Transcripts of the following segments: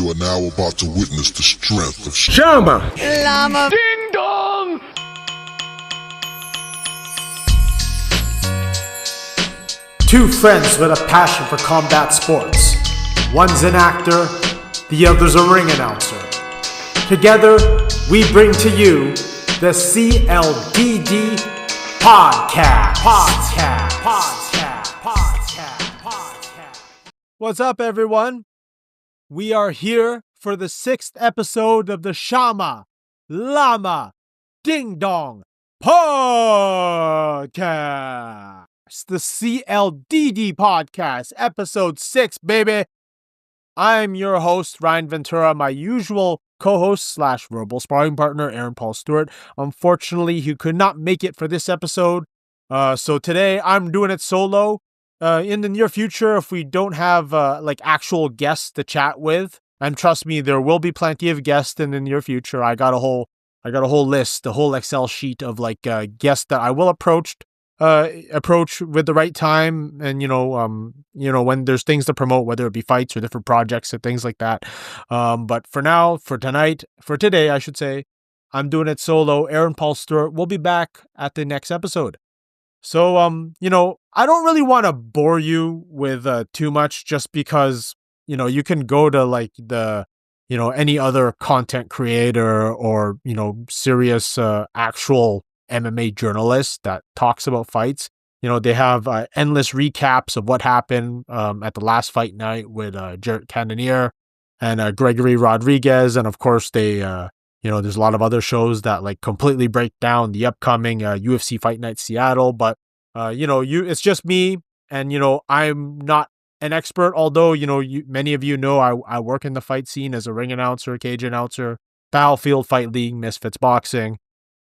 You are now about to witness the strength of Shama. Llama. Ding dong. Two friends with a passion for combat sports. One's an actor, the other's a ring announcer. Together, we bring to you the CLDD Podcast. What's up, everyone? We are here for the 6th episode of the Shama Llama Ding Dong Podcast. The CLDD Podcast, episode 6, baby. I'm your host, Ryan Ventura, my usual co-host / verbal sparring partner, Paul Stewart. Unfortunately, he could not make it for this episode. So today, I'm doing it solo. In the near future, if we don't have actual guests to chat with, and trust me, there will be plenty of guests in the near future. I got a whole list, a whole Excel sheet of guests that I will approach with the right time, and when there's things to promote, whether it be fights or different projects and things like that. But for now, for today, I should say, I'm doing it solo. Paul Stewart will be back at the next episode. So, I don't really want to bore you with too much, just because, you can go to any other content creator or, serious actual MMA journalist that talks about fights. They have endless recaps of what happened at the last fight night with Jared Cannonier and Gregory Rodriguez. And of course, they, there's a lot of other shows that completely break down the upcoming UFC Fight Night Seattle. But, it's just me, and, I'm not an expert, although, many of you know I work in the fight scene as a ring announcer, cage announcer, Battlefield Fight League, Misfits Boxing.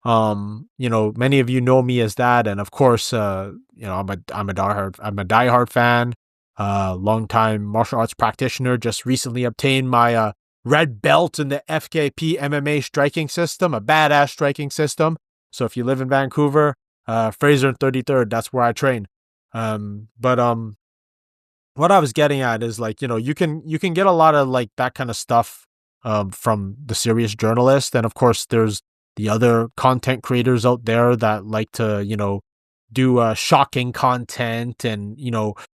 Many of you know me as that, and of course, I'm a diehard fan, longtime martial arts practitioner. Just recently obtained my red belt in the FKP MMA striking system, a badass striking system. So if you live in Vancouver, Fraser and 33rd, that's where I train. But what I was getting at is you can get a lot of that kind of stuff from the serious journalist, and of course there's the other content creators out there that like to, do shocking content, and,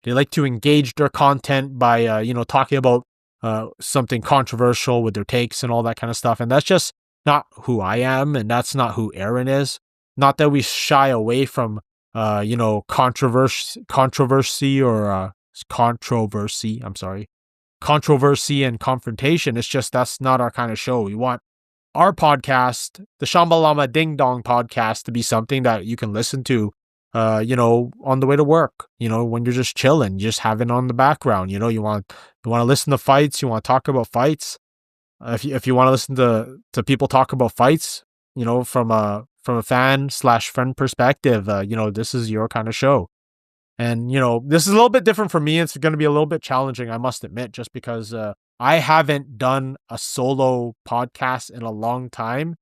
they like to engage their content by, talking about something controversial with their takes and all that kind of stuff. And that's just not who I am, and that's not who Aaron is. Not that we shy away from, controversy and confrontation. It's just that's not our kind of show. We want our podcast, the Shama Llama Ding Dong Podcast, to be something that you can listen to, on the way to work, when you're just chilling, you just have it on the background. You want to listen to fights, you want to talk about fights. If you want to listen to people talk about fights, from a fan / friend perspective, this is your kind of show. And, this is a little bit different for me. It's going to be a little bit challenging, I must admit, just because I haven't done a solo podcast in a long time.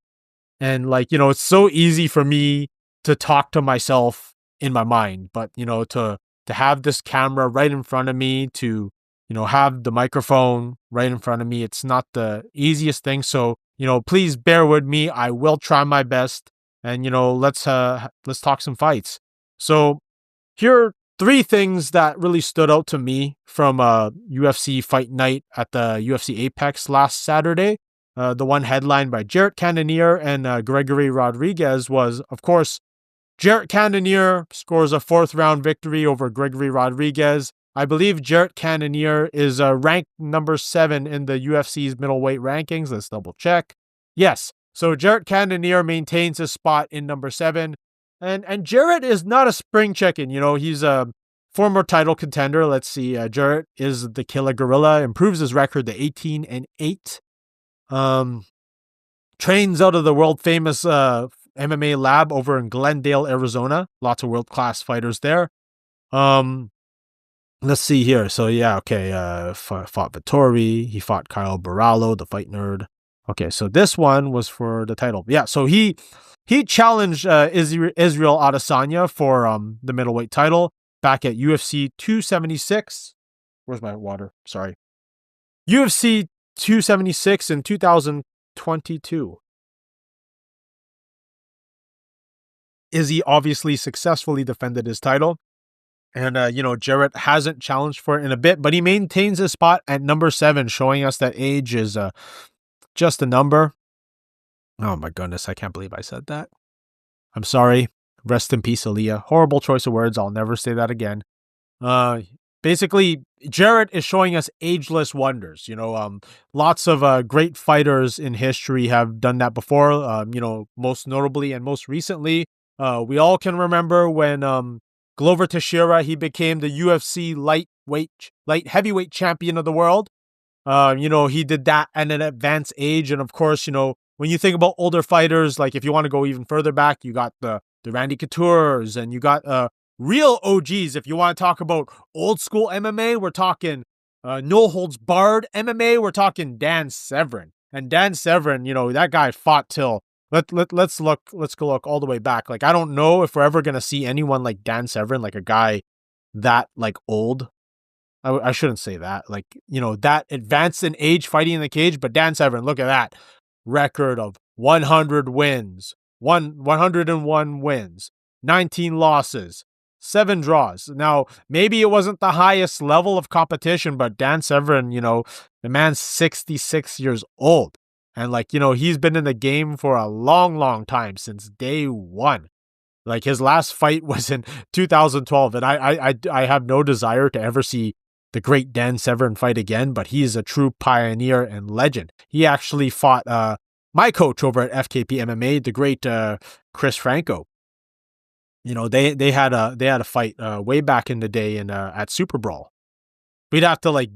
And it's so easy for me to talk to myself in my mind, but, to have this camera right in front of me, to, have the microphone right in front of me, it's not the easiest thing. So, please bear with me. I will try my best, and, let's talk some fights. So here are 3 things that really stood out to me from UFC Fight Night at the UFC Apex last Saturday. The one headlined by Jared Cannonier and Gregory Rodriguez was, of course, Jared Cannonier scores a 4th round victory over Gregory Rodriguez. I believe Jared Cannonier is ranked number 7 in the UFC's middleweight rankings. Let's double check. Yes. So Jared Cannonier maintains his spot in number 7. And Jared is not a spring chicken. He's a former title contender. Let's see. Jared is the Killer Gorilla, improves his record to 18-8. Trains out of the world famous MMA lab over in Glendale, Arizona. Lots of world-class fighters there. Let's see here. So yeah, okay. Fought Vittori. He fought Kyle Barallo, the fight nerd. Okay, so this one was for the title. Yeah, so he challenged Israel Adesanya for the middleweight title back at UFC 276. Where's my water? Sorry. UFC 276 in 2022. Izzy obviously successfully defended his title. And, Jarrett hasn't challenged for it in a bit, but he maintains his spot at number 7, showing us that age is just a number. Oh my goodness, I can't believe I said that. I'm sorry. Rest in peace, Aaliyah. Horrible choice of words. I'll never say that again. Basically, Jarrett is showing us ageless wonders. Lots of great fighters in history have done that before. Most notably and most recently, we all can remember when Glover Teixeira, he became the UFC light heavyweight champion of the world. He did that at an advanced age. And of course, when you think about older fighters, like if you want to go even further back, you got the Randy Couture's, and you got real OGs. If you want to talk about old school MMA, we're talking no holds barred MMA. We're talking Dan Severn. And Dan Severn, that guy fought till let's go look all the way back. Like, I don't know if we're ever gonna see anyone like Dan Severn, like a guy that like old. I shouldn't say that. Like, that advanced in age fighting in the cage, but Dan Severn, look at that record of 100 wins, 101 wins, 19 losses, 7 draws. Now, maybe it wasn't the highest level of competition, but Dan Severn, the man's 66 years old. And he's been in the game for a long, long time, since day one. Like, his last fight was in 2012. And I have no desire to ever see the great Dan Severn fight again, but he is a true pioneer and legend. He actually fought my coach over at FKP MMA, the great Chris Franco. They had a fight way back in the day at Super Brawl. We'd have to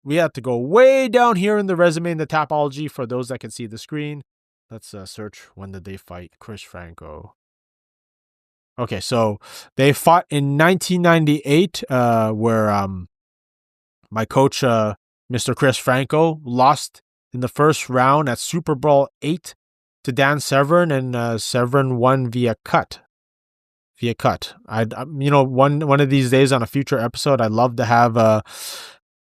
we have to go way down here in the resume in the Tapology for those that can see the screen. Let's search, when did they fight Chris Franco? Okay, so they fought in 1998, where my coach, Mr. Chris Franco, lost in the first round at Super Brawl 8 to Dan Severn, and Severn won via cut. One of these days on a future episode, I'd love to have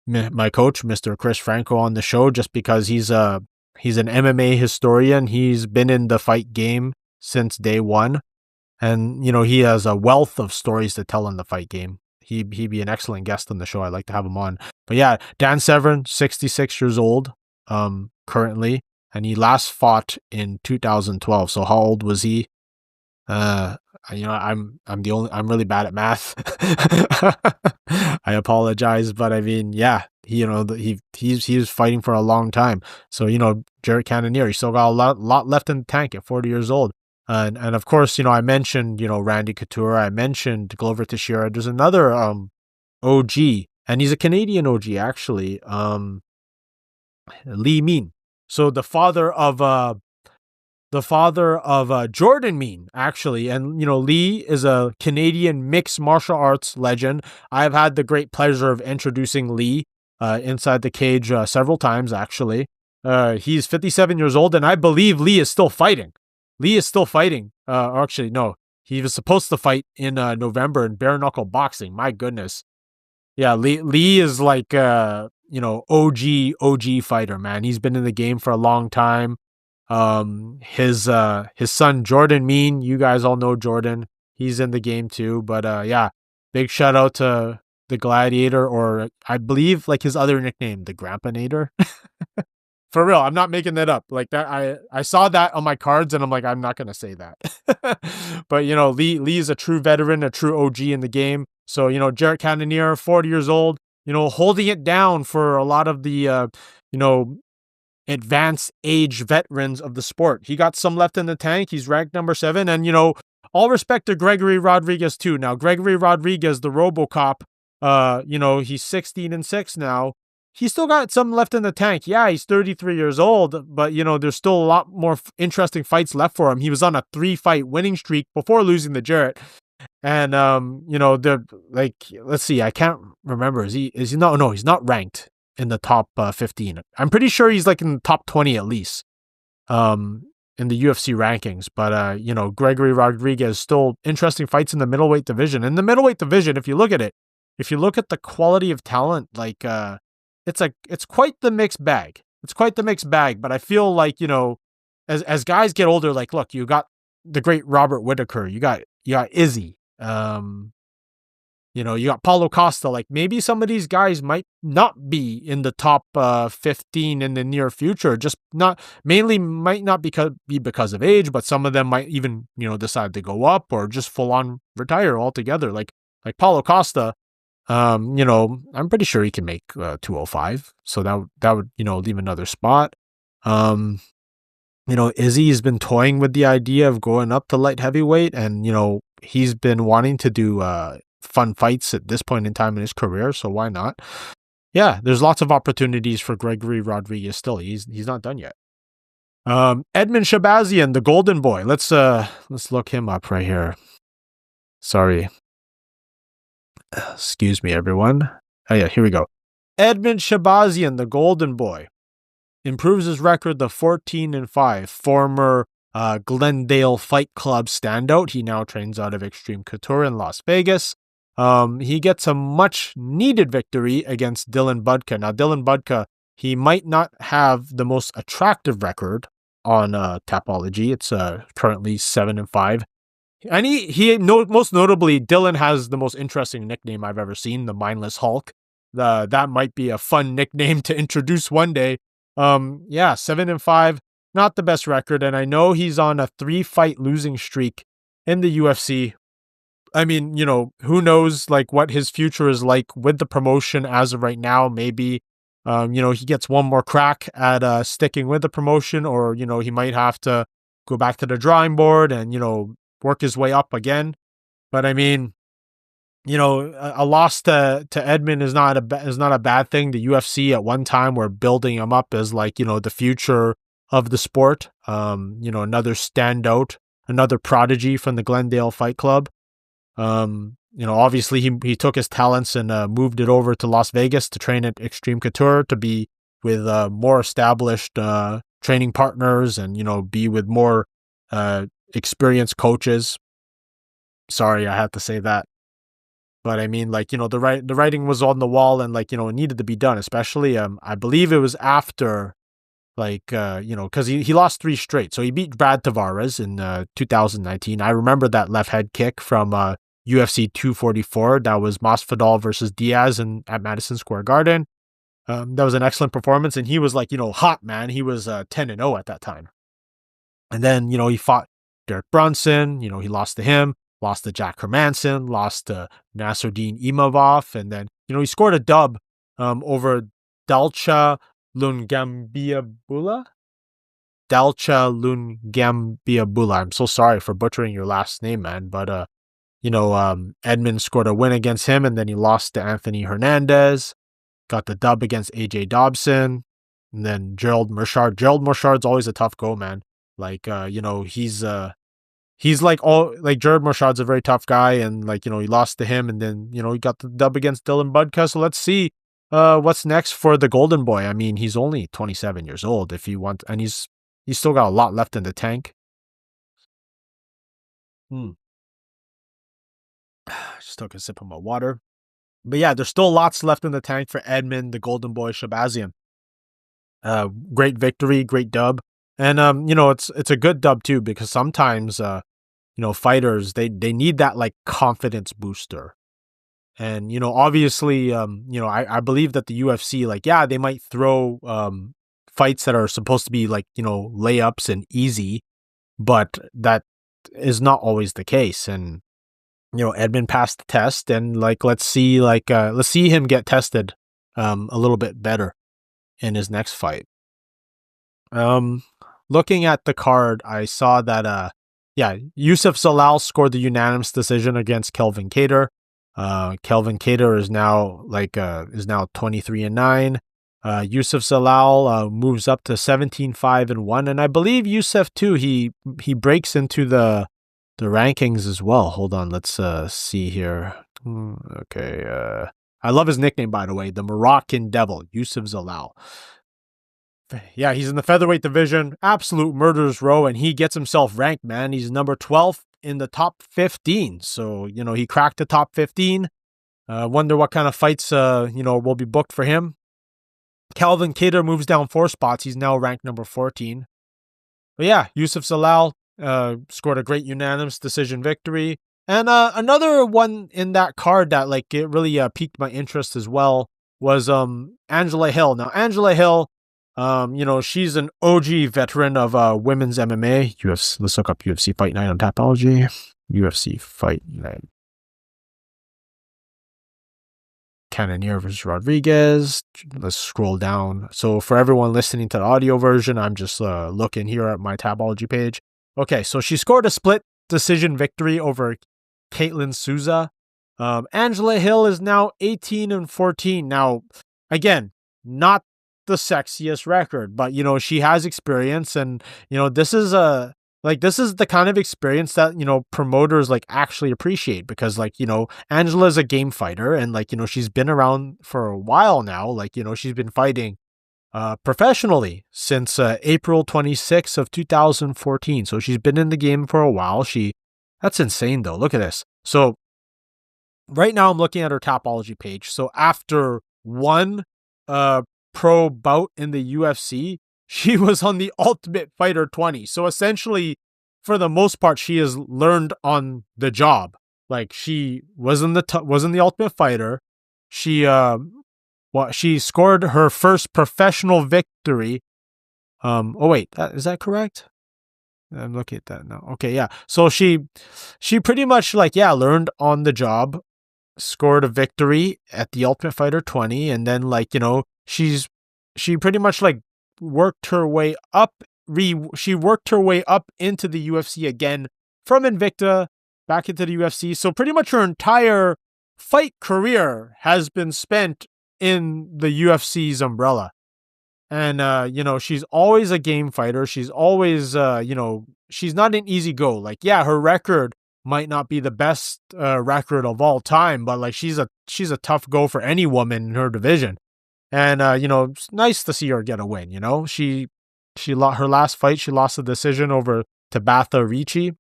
my coach, Mr. Chris Franco, on the show, just because he's an MMA historian. He's been in the fight game since day one, and he has a wealth of stories to tell in the fight game. He'd be an excellent guest on the show. I'd like to have him on. But yeah, Dan Severn, 66 years old, currently, and he last fought in 2012. So how old was he? I'm really bad at math. I apologize, but I mean, yeah, he's fighting for a long time. So Jarrett Cannonier, he still got a lot left in the tank at 40 years old. And of course, I mentioned, Randy Couture. I mentioned Glover Teixeira. There's another OG, and he's a Canadian OG, actually. Lee Min. So the father of Jordan Min, actually. And, Lee is a Canadian mixed martial arts legend. I've had the great pleasure of introducing Lee inside the cage several times, actually. He's 57 years old, and I believe Lee is still fighting. Actually, no. He was supposed to fight in November in bare knuckle boxing. My goodness. Yeah, Lee is like, OG fighter, man. He's been in the game for a long time. His son Jordan Min, you guys all know Jordan. He's in the game too. But yeah, big shout out to the Gladiator, or I believe like his other nickname, the Grandpanator. For real, I'm not making that up. Like that, I saw that on my cards, and I'm like, I'm not gonna say that. But Lee is a true veteran, a true OG in the game. So Jarrett Cannonier, 40 years old, holding it down for a lot of the advanced age veterans of the sport. He got some left in the tank. He's ranked number 7, and all respect to Gregory Rodriguez too. Now Gregory Rodriguez, the RoboCop, he's 16-6 now. He's still got some left in the tank. Yeah, he's 33 years old, but there's still a lot more interesting fights left for him. He was on a 3-fight winning streak before losing to Jarrett. And they're like, let's see, I can't remember. Is he not? No, he's not ranked in the top 15. I'm pretty sure he's like in the top 20 at least. In the UFC rankings. But Gregory Rodriguez, still interesting fights in the middleweight division. In the middleweight division, if you look at the quality of talent, like it's quite the mixed bag. It's quite the mixed bag, but I feel like, as guys get older, like, look, you got the great Robert Whittaker, you got Izzy, you got Paulo Costa. Like, maybe some of these guys might not be in the top 15 in the near future. Just not mainly might not be because of age, but some of them might even decide to go up or just full on retire altogether. Like Paulo Costa. I'm pretty sure he can make 205. So that would leave another spot. Izzy has been toying with the idea of going up to light heavyweight, and he's been wanting to do fun fights at this point in time in his career, so why not? Yeah, there's lots of opportunities for Gregory Rodriguez still. He's not done yet. Edmund Shabazian, the Golden Boy. Let's look him up right here. Sorry. Excuse me, everyone. Oh yeah, here we go. Edmund Shabazian, the Golden Boy, improves his record to 14-5. Former Glendale Fight Club standout. He now trains out of Extreme Couture in Las Vegas. He gets a much needed victory against Dylan Budka. Now, Dylan Budka, he might not have the most attractive record on Tapology. It's currently 7-5. And most notably, Dylan has the most interesting nickname I've ever seen, the Mindless Hulk. That might be a fun nickname to introduce one day. 7-5, not the best record, and I know he's on a 3-fight losing streak in the UFC. I mean, who knows like what his future is like with the promotion as of right now. Maybe he gets one more crack at sticking with the promotion, or he might have to go back to the drawing board and work his way up again. But I mean, a loss to Edmund is not a bad thing. The UFC at one time were building him up as like, the future of the sport. Another standout, another prodigy from the Glendale Fight Club. Obviously he took his talents and moved it over to Las Vegas to train at Extreme Couture, to be with more established training partners and, be with more experienced coaches. Sorry, I had to say that. But I mean, like, the writing was on the wall, and like, it needed to be done, especially, I believe it was after, like, because he lost 3 straight. So he beat Brad Tavares in 2019. I remember that left head kick from UFC 244. That was Masvidal versus Diaz at Madison Square Garden. That was an excellent performance. And he was like, hot, man. He was 10-0 at that time. And then, he fought Derek Brunson. He lost to him. Lost to Jack Hermanson, lost to Nasruddin Imavov, and then, he scored a dub over Dalcha Lungambiabula. I'm so sorry for butchering your last name, man. But, Edmund scored a win against him, and then he lost to Anthony Hernandez, got the dub against AJ Dobson, and then Gerald Merchard. Gerald Merchard's always a tough go, man. Like, he's like Jared Marshad's a very tough guy, and like, he lost to him, and then, he got the dub against Dylan Budka. So let's see what's next for the Golden Boy. I mean, he's only 27 years old and he's still got a lot left in the tank. Just took a sip of my water. But yeah, there's still lots left in the tank for Edmund, the Golden Boy Shabazian. Great victory, great dub. And, it's a good dub too, because sometimes, fighters, they need that like confidence booster. And, obviously, I believe that the UFC, like, yeah, they might throw, fights that are supposed to be like, layups and easy, but that is not always the case. And, Edmund passed the test, and like, let's see him get tested, a little bit better in his next fight. Looking at the card, I saw that, Yusuf Zalal scored the unanimous decision against Kelvin Kattar. Kelvin Kattar is now 23-9. Yusuf Zalal moves up to 17-5-1, and I believe Yusuf too. He breaks into the rankings as well. Hold on, let's see here. Okay, I love his nickname, by the way, the Moroccan Devil, Yusuf Zalal. Yeah, he's in the featherweight division, absolute murderer's row, and he gets himself ranked, man. He's number 12 in the top 15. So, he cracked the top 15. Wonder what kind of fights, will be booked for him. Calvin Kattar moves down 4 spots. He's now ranked number 14. But yeah, Yusuf Zalal scored a great unanimous decision victory. And another one in that card that like it really piqued my interest as well was Angela Hill. Now Angela Hill, she's an OG veteran of women's MMA. Let's look up UFC Fight Night on Tapology. UFC Fight Night. Cannonier versus Rodriguez. Let's scroll down. So for everyone listening to the audio version, I'm just looking here at my Tapology page. Okay, so she scored a split decision victory over Caitlin Souza. Angela Hill is now 18-14. Now, again, not the sexiest record, but she has experience, and this is the kind of experience that promoters like actually appreciate, because Angela is a game fighter, and she's been around for a while now. She's been fighting professionally since April 26th of 2014. So she's been in the game for a while. That's insane though. Look at this. So right now I'm looking at her Tapology page. So after one pro bout in the UFC, she was on the Ultimate Fighter 20. So essentially, for the most part, she has learned on the job. She was in the Ultimate Fighter. She scored her first professional victory. Is that correct? I'm looking at that now. Okay, yeah. So she pretty much learned on the job, scored a victory at the Ultimate Fighter 20, and then she pretty much worked her way up. She worked her way up into the UFC again from Invicta back into the UFC. So pretty much her entire fight career has been spent in the UFC's umbrella. And she's always a game fighter. She's always she's not an easy go. Her record might not be the best record of all time, but she's a tough go for any woman in her division. And it's nice to see her get a win. Her last fight, she lost a decision over Tabitha Ricci.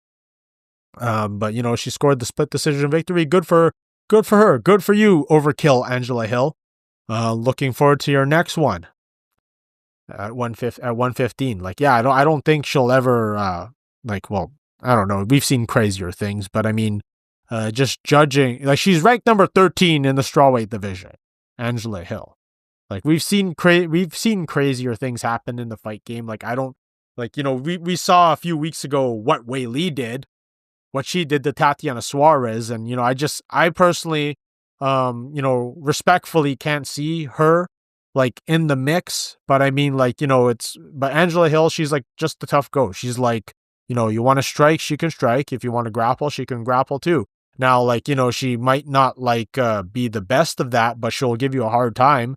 But she scored the split decision victory. Good for her. Good for you, Overkill Angela Hill. Looking forward to your next one at 115. I don't think she'll ever I don't know. We've seen crazier things, but I mean, just judging, she's ranked number 13 in the strawweight division, Angela Hill. We've seen crazier things happen in the fight game. We saw a few weeks ago what Wei Li did, what she did to Tatiana Suarez, and I personally respectfully can't see her in the mix, but I mean but Angela Hill, she's just a tough go. She's you want to strike, she can strike. If you want to grapple, she can grapple too. Now she might not be the best of that, but she'll give you a hard time.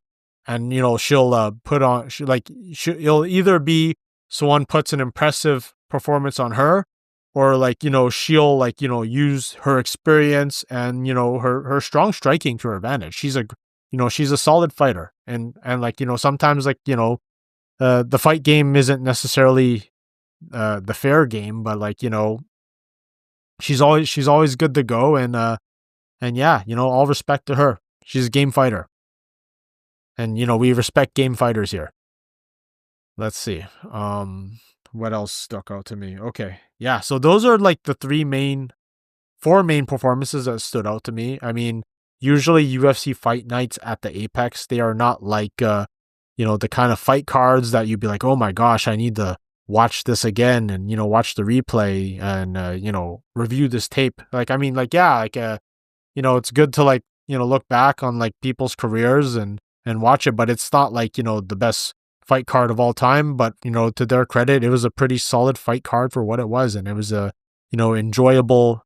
And, she'll put on, it'll either be someone puts an impressive performance on her, or she'll use her experience and, her strong striking to her advantage. She's a solid fighter. And sometimes the fight game isn't necessarily the fair game, but she's always good to go. And yeah, all respect to her. She's a game fighter. And, we respect game fighters here. Let's see. What else stuck out to me? Okay. Yeah. So those are the 4 main performances that stood out to me. I mean, usually UFC Fight Nights at the Apex, they are not the kind of fight cards that you'd be like, oh my gosh, I need to watch this again and, watch the replay and, review this tape. It's good to look back on people's careers and watch it, but it's not the best fight card of all time. But to their credit, it was a pretty solid fight card for what it was, and it was a enjoyable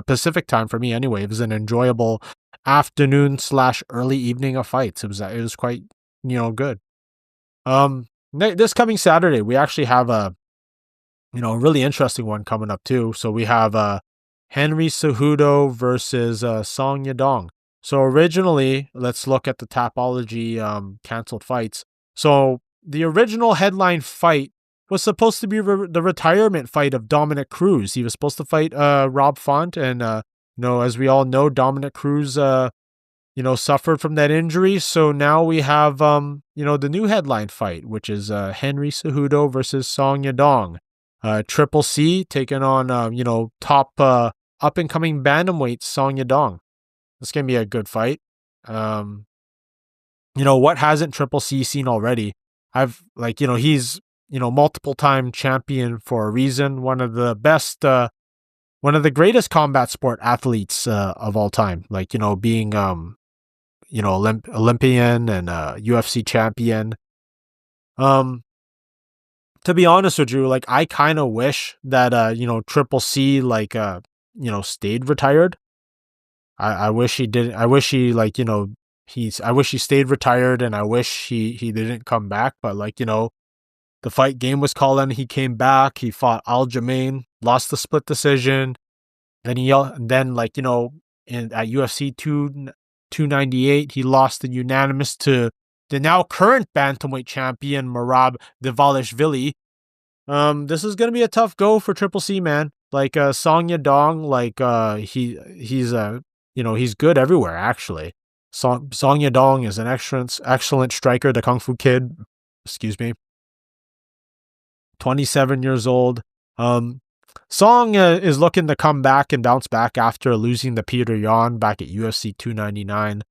Pacific time for me anyway. It was an enjoyable afternoon / early evening of fights. It was quite good. This coming Saturday, we actually have a really interesting one coming up too. So we have Henry Cejudo versus Song Yadong. So originally, let's look at the Tapology canceled fights. So the original headline fight was supposed to be the retirement fight of Dominic Cruz. He was supposed to fight Rob Font, and as we all know, Dominic Cruz suffered from that injury. So now we have, the new headline fight, which is Henry Cejudo versus Song Yadong. Triple C taking on, top up-and-coming bantamweight Song Yadong. This can be a good fight. What hasn't Triple C seen already? He's, multiple-time champion for a reason. One of the best, one of the greatest combat sport athletes of all time. Being, Olympian and UFC champion. To be honest with you, I kind of wish that, Triple C, stayed retired. I wish he didn't. I wish he, I wish he stayed retired, and I wish he didn't come back. But the fight game was called and he came back. He fought Aljamain, lost the split decision. Then at UFC 298, he lost the unanimous to the now current bantamweight champion Merab Dvalishvili. This is gonna be a tough go for Triple C, man. Song Yadong, he's good everywhere actually. Song Yadong is an excellent striker, the Kung Fu Kid. Excuse me. 27 years old. Song is looking to come back and bounce back after losing to Peter Yan back at UFC 299.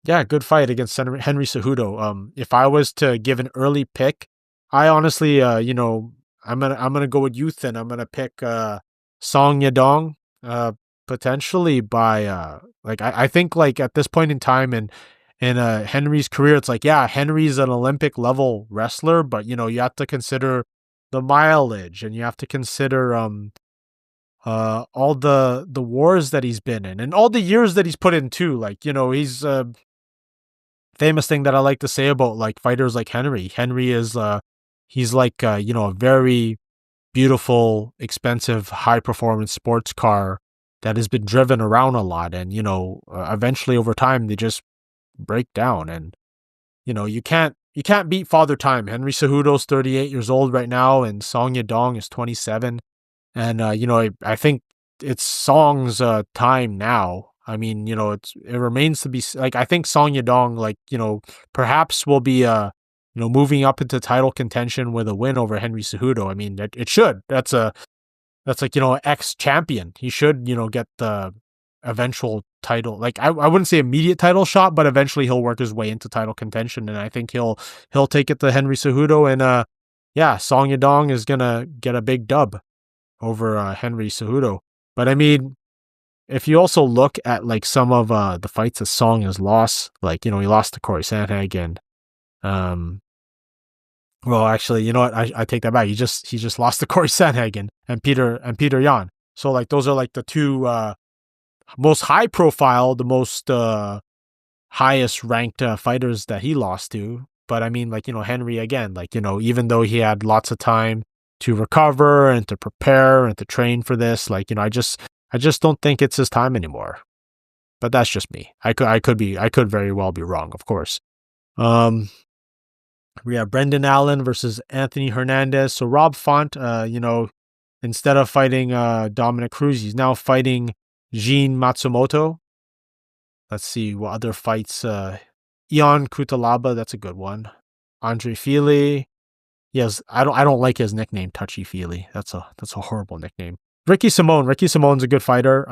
Good fight against Henry Cejudo. If I was to give an early pick, I honestly, I'm gonna go with youth, and I'm gonna pick Song Yadong, potentially by I think at this point in time in Henry's career, it's Henry's an Olympic level wrestler, but you have to consider the mileage, and you have to consider all the wars that he's been in and all the years that he's put in too. He's famous thing that I like to say about fighters like Henry. Henry is he's a very beautiful, expensive, high performance sports car that has been driven around a lot, and eventually over time they just break down, and you can't beat Father Time. Henry Cejudo's 38 years old right now, and Song Yadong is 27. And, I think it's Song's time now. I mean, it remains to be, I think Song Yadong, perhaps will be, moving up into title contention with a win over Henry Cejudo. I mean, it should. That's ex-champion. He should, get the eventual title. I wouldn't say immediate title shot, but eventually he'll work his way into title contention, and I think he'll take it to Henry Cejudo, and Song Yadong is gonna get a big dub over Henry Cejudo. But I mean, if you also look at some of the fights that Song has lost, he lost to Corey Sandhagen. Well, actually, you know what? I take that back. He just lost to Corey Sandhagen and Peter Yan. So those are the two most high profile, the most highest ranked fighters that he lost to. But I mean, Henry again, even though he had lots of time to recover and to prepare and to train for this, I just don't think it's his time anymore. But that's just me. I could very well be wrong, of course. We have Brendan Allen versus Anthony Hernandez. So Rob Font, instead of fighting Dominic Cruz, he's now fighting Jin Matsumoto. Let's see what other fights. Ion Kutalaba, that's a good one. Andre Fili. Yes, I don't like his nickname, Touchy Feely. That's a horrible nickname. Ricky Simone's a good fighter.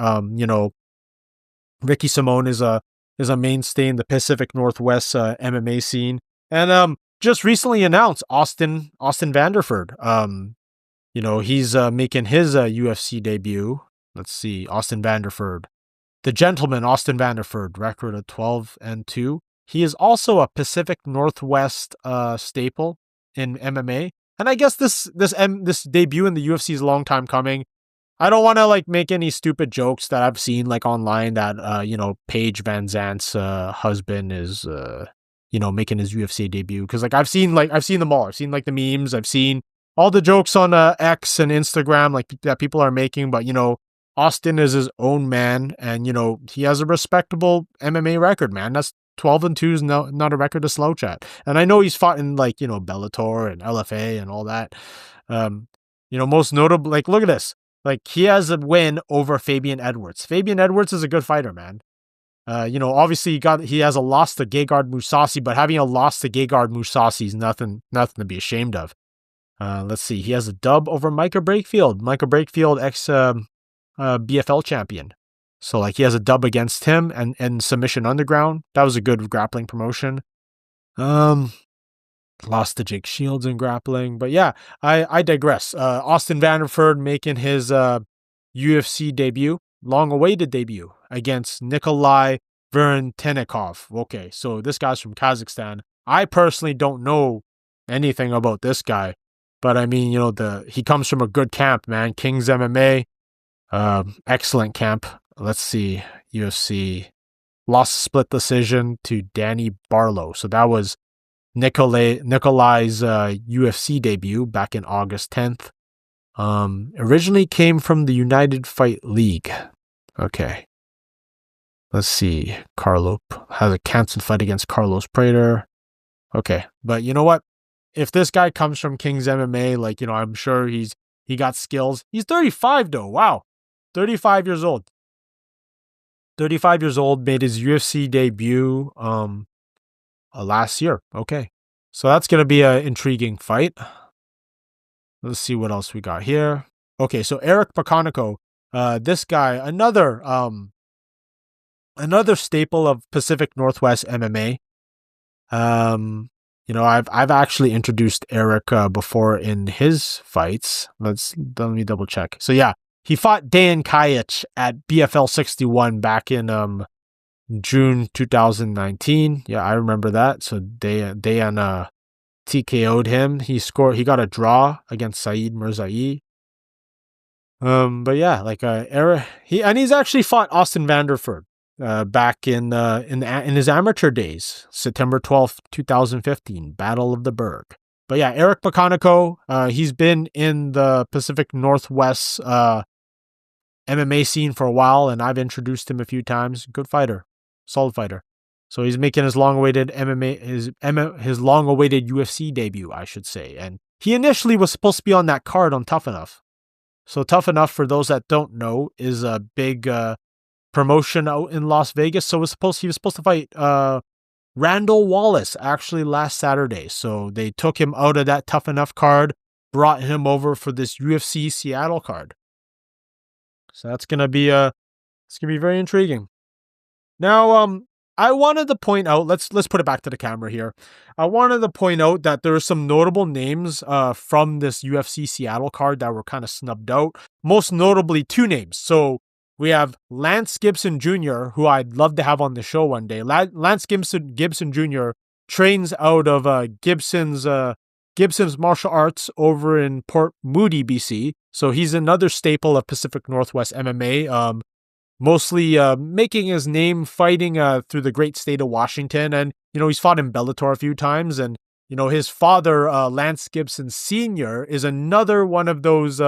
Ricky Simone is a mainstay in the Pacific Northwest MMA scene, and just recently announced Austin Vanderford. He's making his UFC debut. Let's see, Austin Vanderford, the gentleman, Austin Vanderford, record of 12-2. He is also a Pacific Northwest staple in MMA, and I guess this debut in the UFC is a long time coming. I don't want to make any stupid jokes that I've seen online that Paige Van Zant's husband is making his UFC debut, because I've seen them all. I've seen the memes. I've seen all the jokes on X and Instagram that people are making, but Austin is his own man, and he has a respectable MMA record, man. That's 12-2 is not a record to slouch at. And I know he's fought in Bellator and LFA and all that. Most notable, look at this. He has a win over Fabian Edwards. Fabian Edwards is a good fighter, man. Obviously he has a loss to Gegard Mousasi, but having a loss to Gegard Mousasi is nothing to be ashamed of. Let's see. He has a dub over Micah Brakefield. Micah Brakefield, ex BFL champion. So he has a dub against him and Submission Underground. That was a good grappling promotion. Lost to Jake Shields in grappling. But yeah, I digress. Austin Vanderford making his UFC debut, long-awaited debut, against Nikolai Varentenikov. Okay, so this guy's from Kazakhstan. I personally don't know anything about this guy, but I mean, he comes from a good camp, man. King's MMA, excellent camp. Let's see, UFC lost split decision to Danny Barlow. So that was Nikolai's UFC debut back in August 10th. Originally came from the United Fight League. Okay. Let's see. Carlo has a canceled fight against Carlos Prater. Okay. But you know what? If this guy comes from King's MMA, I'm sure he got skills. He's 35 though. Wow. 35 years old. 35 years old, made his UFC debut last year. Okay. So that's going to be an intriguing fight. Let's see what else we got here. Okay, so Eric Bakonico, this guy, another staple of Pacific Northwest MMA. I've actually introduced Eric before in his fights. Let me double check. So yeah, he fought Dejan Kajic at BFL 61 back in June 2019. Yeah, I remember that. So Dejan TKO'd him. He got a draw against Saeed Mirzaei. But yeah, Eric, he's actually fought Austin Vanderford back in his amateur days, September 12th, 2015, Battle of the Berg. But yeah, Eric Bakonico, he's been in the Pacific Northwest MMA scene for a while, and I've introduced him a few times. Good fighter, solid fighter. So he's making his long-awaited his long-awaited UFC debut, I should say. And he initially was supposed to be on that card on Tough Enough. So Tough Enough, for those that don't know, is a big promotion out in Las Vegas. So he was supposed to fight Randall Wallace actually last Saturday. So they took him out of that Tough Enough card, brought him over for this UFC Seattle card. So that's gonna be very intriguing. Now, I wanted to point out, let's put it back to the camera here. I wanted to point out that there are some notable names from this UFC Seattle card that were kind of snubbed out. Most notably, two names. So we have Lance Gibson Jr., who I'd love to have on the show one day. Lance Gibson Jr. trains out of Gibson's martial arts over in Port Moody, BC. So he's another staple of Pacific Northwest MMA. Mostly making his name fighting through the great state of Washington. And, he's fought in Bellator a few times. And, his father, Lance Gibson Sr., is another one of those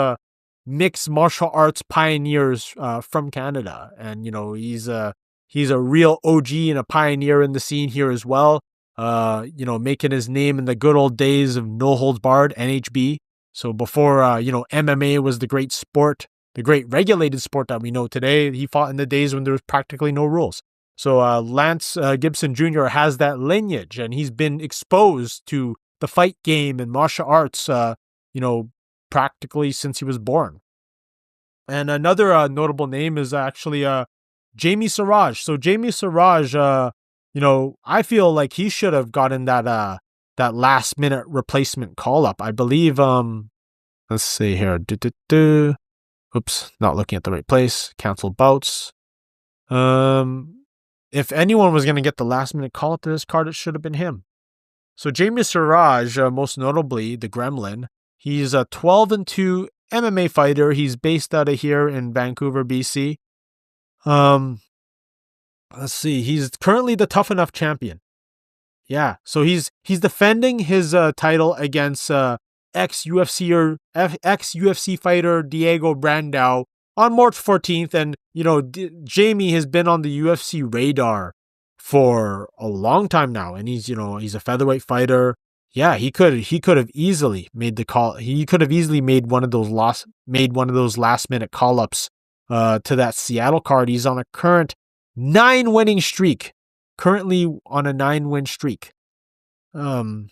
mixed martial arts pioneers from Canada. And, he's a real OG and a pioneer in the scene here as well. Making his name in the good old days of No Holds Barred, NHB. So before, MMA was the great sport, the great regulated sport that we know today, he fought in the days when there was practically no rules. So Lance Gibson Jr. has that lineage, and he's been exposed to the fight game and martial arts, practically since he was born. And another notable name is actually Jamie Siraj. So Jamie Siraj, I feel like he should have gotten that last minute replacement call up. I believe. Let's see here. Oops, not looking at the right place. Cancel bouts. If anyone was going to get the last minute call up to this card, it should have been him. So Jamie Siraj, most notably the Gremlin, he's a 12-2 MMA fighter. He's based out of here in Vancouver, BC. Let's see. He's currently the Tough Enough champion. Yeah, so he's defending his title against ex-UFC fighter Diego Brandao on March 14th. And, Jamie has been on the UFC radar for a long time now. And he's a featherweight fighter. Yeah, he could have easily made the call. He could have easily made one of those last minute call-ups to that Seattle card. He's on a current 9-winning streak. Currently on a 9-win streak. Long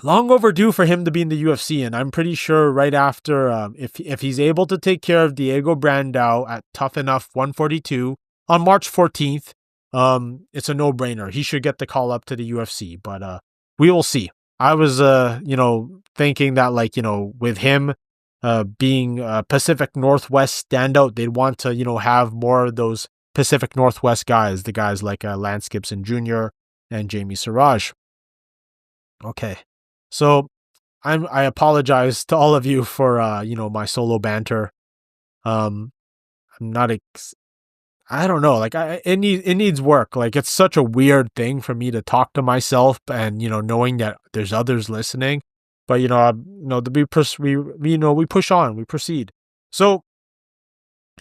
overdue for him to be in the UFC, and I'm pretty sure right after, if he's able to take care of Diego Brandao at Tough Enough 142 on March 14th, it's a no-brainer. He should get the call up to the UFC, but we will see. I was, thinking that, with him being a Pacific Northwest standout, they'd want to, have more of those Pacific Northwest guys, the guys like Lance Gibson Jr. and Jamie Siraj. Okay. So I apologize to all of you for, my solo banter. I'm not, I don't know, it needs work. It's such a weird thing for me to talk to myself and, knowing that there's others listening, but, we push on, we proceed. So,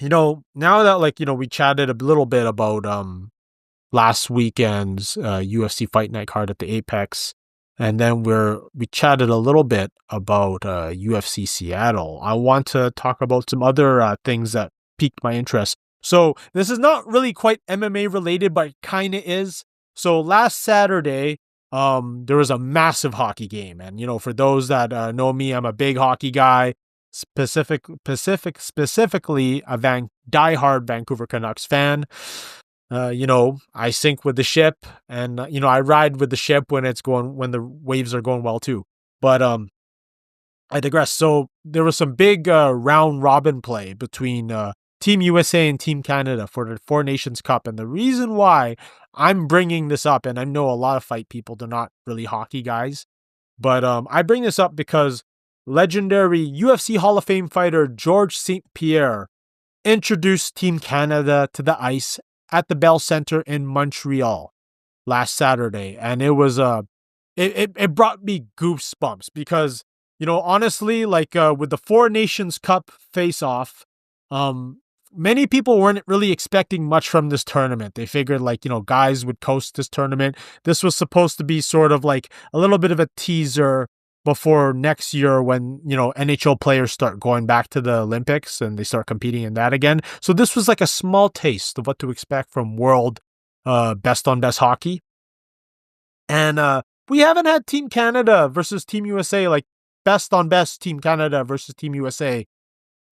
now that, we chatted a little bit about, last weekend's, UFC Fight Night card at the Apex, and then we chatted a little bit about UFC Seattle. I want to talk about some other things that piqued my interest. So this is not really quite MMA related, but it kind of is. So last Saturday, there was a massive hockey game, and for those that know me, I'm a big hockey guy. Specifically a diehard Vancouver Canucks fan. I sink with the ship, and I ride with the ship when the waves are going well too. But I digress. So there was some big round robin play between Team USA and Team Canada for the Four Nations Cup, and the reason why I'm bringing this up, and I know a lot of fight people, they're not really hockey guys, but I bring this up because legendary UFC Hall of Fame fighter Georges St. Pierre introduced Team Canada to the ice at the Bell Center in Montreal last Saturday. And it was, it brought me goosebumps because, honestly, with the Four Nations Cup face-off, many people weren't really expecting much from this tournament. They figured guys would coast this tournament. This was supposed to be sort of a little bit of a teaser before next year when, NHL players start going back to the Olympics and they start competing in that again. So this was a small taste of what to expect from world best on best hockey. And we haven't had Team Canada versus Team USA, best on best Team Canada versus Team USA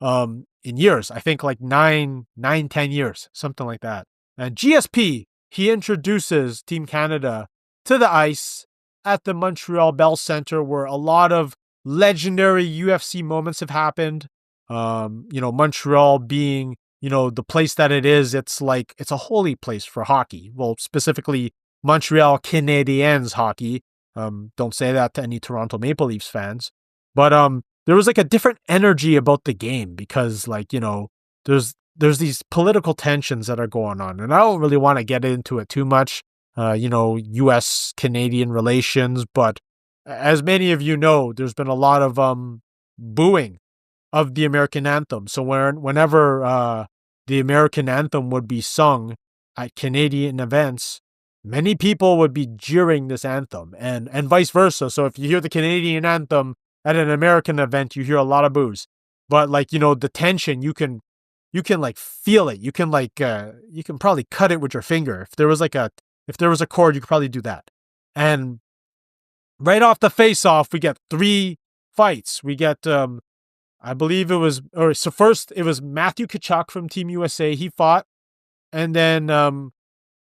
in years. I think 10 years, something like that. And GSP, he introduces Team Canada to the ice at the Montreal Bell Center, where a lot of legendary UFC moments have happened. Montreal being, the place that it is, it's a holy place for hockey. Well, specifically Montreal Canadiens hockey. Don't say that to any Toronto Maple Leafs fans. But there was a different energy about the game because there's these political tensions that are going on, and I don't really want to get into it too much. US-Canadian relations, but as many of you know, there's been a lot of booing of the American anthem. So whenever the American anthem would be sung at Canadian events, many people would be jeering this anthem, and vice versa. So if you hear the Canadian anthem at an American event, you hear a lot of boos. But the tension, you can feel it. You can you can probably cut it with your finger. If there was a chord, you could probably do that. And right off the face-off, we get 3 fights. We get, I believe first it was Matthew Tkachuk from Team USA. He fought. And then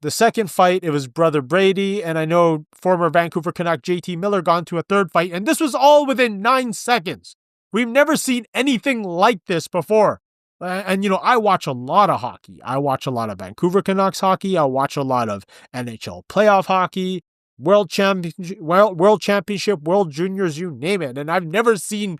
the second fight, it was Brother Brady. And I know former Vancouver Canuck JT Miller gone to a third fight. And this was all within 9 seconds. We've never seen anything like this before. And, I watch a lot of hockey. I watch a lot of Vancouver Canucks hockey. I watch a lot of NHL playoff hockey, World Championship, World Juniors, you name it. And I've never seen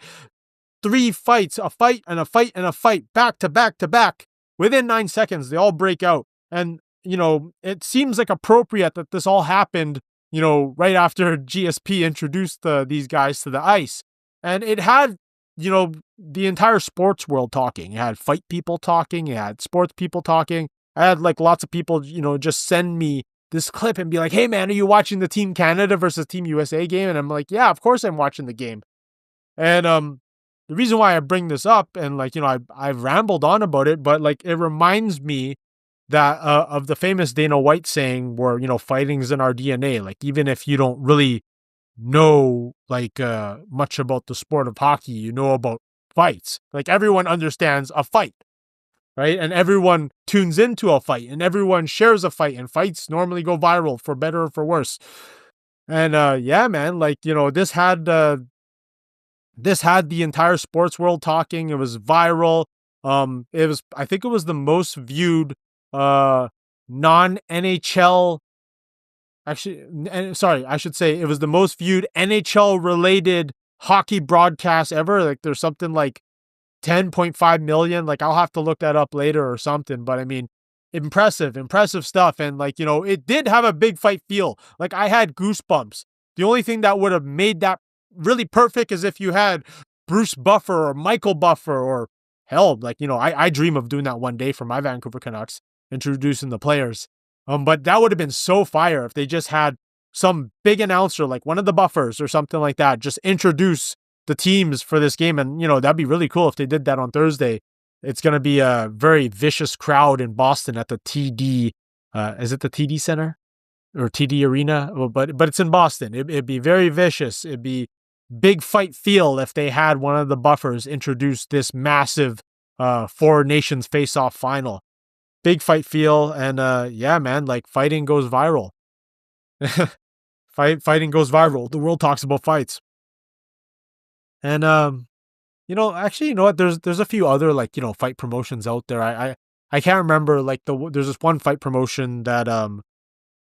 3 fights, a fight and a fight and a fight, back to back to back. Within 9 seconds, they all break out. And, it seems appropriate that this all happened, right after GSP introduced these guys to the ice. And it had, the entire sports world talking. You had fight people talking. You had sports people talking. I had lots of people, just send me this clip and be like, hey man, are you watching the Team Canada versus Team USA game? And I'm like, yeah, of course I'm watching the game. And the reason why I bring this up, and I've rambled on about it, but it reminds me that of the famous Dana White saying where, fighting's in our DNA. Like, even if you don't really know like much about the sport of hockey, you know about fights. Like, everyone understands a fight, right? And everyone tunes into a fight, and everyone shares a fight, and fights normally go viral for better or for worse. And yeah, man, like, this had the entire sports world talking. It was viral. I think it was the most viewed non-NHL, sorry, I should say it was the most viewed NHL related hockey broadcast ever. Like, there's something like 10.5 million. Like, I'll have to look that up later or something, but I mean, impressive stuff. And like, it did have a big fight feel. Like, I had goosebumps. The only thing that would have made that really perfect is if you had Bruce Buffer or Michael Buffer, or hell, like, I dream of doing that one day for my Vancouver Canucks, introducing the players. But that would have been so fire if they just had some big announcer, like one of the Buffers or something like that, just introduce the teams for this game. And, that'd be really cool if they did that on Thursday. It's going to be a very vicious crowd in Boston at the TD. Is it the TD Center or TD Arena? Well, but it's in Boston. It'd be very vicious. It'd be big fight feel if they had one of the Buffers introduce this massive four nations face-off final. Big fight feel. And yeah, man, like, fighting goes viral. Fighting goes viral. The world talks about fights. And actually, you know what? There's a few other, like, fight promotions out there. I can't remember, like, there's this one fight promotion that